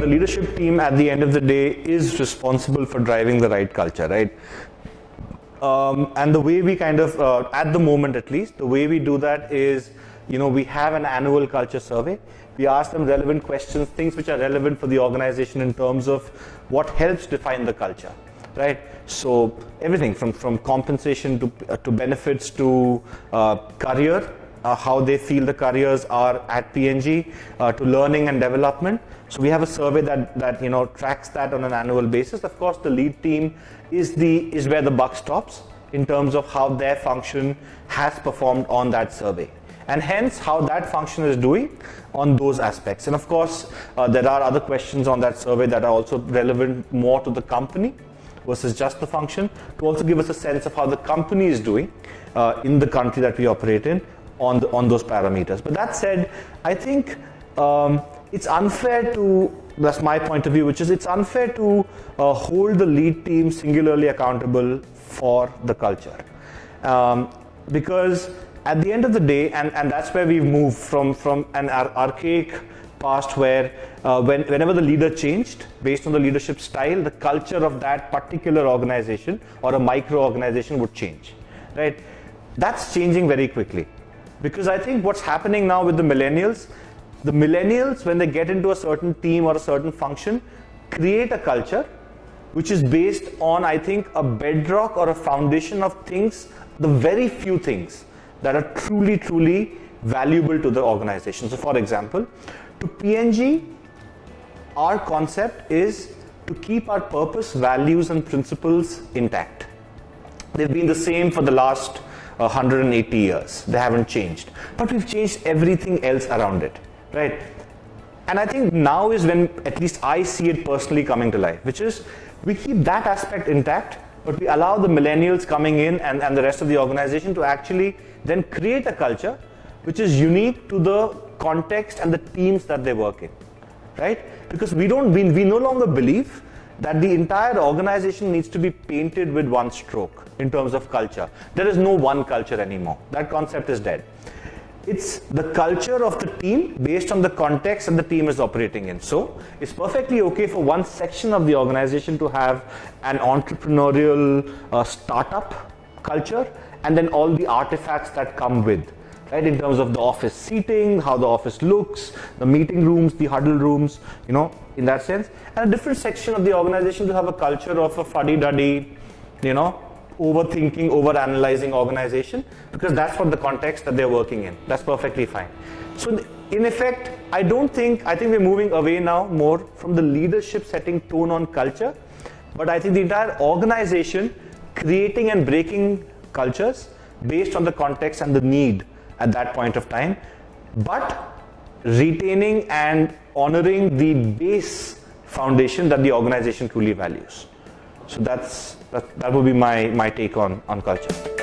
the leadership team at the end of the day is responsible for driving the right culture, right? And the way we kind of, at the moment at least, the way we do that is, we have an annual culture survey. We ask them relevant questions, things which are relevant for the organization in terms of what helps define the culture, right? So everything from compensation to benefits to career, how they feel the careers are at P&G, to learning and development. So we have a survey that tracks that on an annual basis. Of course, the lead team is where the buck stops in terms of how their function has performed on that survey, and hence how that function is doing on those aspects. And of course, there are other questions on that survey that are also relevant more to the company versus just the function, to also give us a sense of how the company is doing in the country that we operate in on those parameters. But that said, I think it's unfair to, that's my point of view, which is it's unfair to hold the lead team singularly accountable for the culture. Because at the end of the day, and that's where we've moved from an archaic past where whenever the leader changed, based on the leadership style, the culture of that particular organization or a micro-organization would change, right? That's changing very quickly. Because I think what's happening now with the millennials, when they get into a certain team or a certain function, create a culture which is based on, I think, a bedrock or a foundation of things, the very few things that are truly, truly valuable to the organization. So for example, to P&G, our concept is to keep our purpose, values, and principles intact. They've been the same for the last 180 years. They haven't changed. But we've changed everything else around it, right? And I think now is when at least I see it personally coming to life, which is we keep that aspect intact, but we allow the millennials coming in and the rest of the organization to actually then create a culture which is unique to the context and the teams that they work in, right? Because we no longer believe that the entire organization needs to be painted with one stroke in terms of culture. There is no one culture anymore. That concept is dead. It's the culture of the team based on the context that the team is operating in. So it's perfectly okay for one section of the organization to have an entrepreneurial startup culture, and then all the artifacts that come with, right, in terms of the office seating, how the office looks, the meeting rooms, the huddle rooms, in that sense. And a different section of the organization to have a culture of a fuddy-duddy, overthinking, overanalyzing organization, because that's what the context that they're working in. That's perfectly fine. So in effect, I think we're moving away now more from the leadership setting tone on culture, but I think the entire organization creating and breaking cultures based on the context and the need at that point of time, but retaining and honoring the base foundation that the organization truly values. So that would be my take on culture.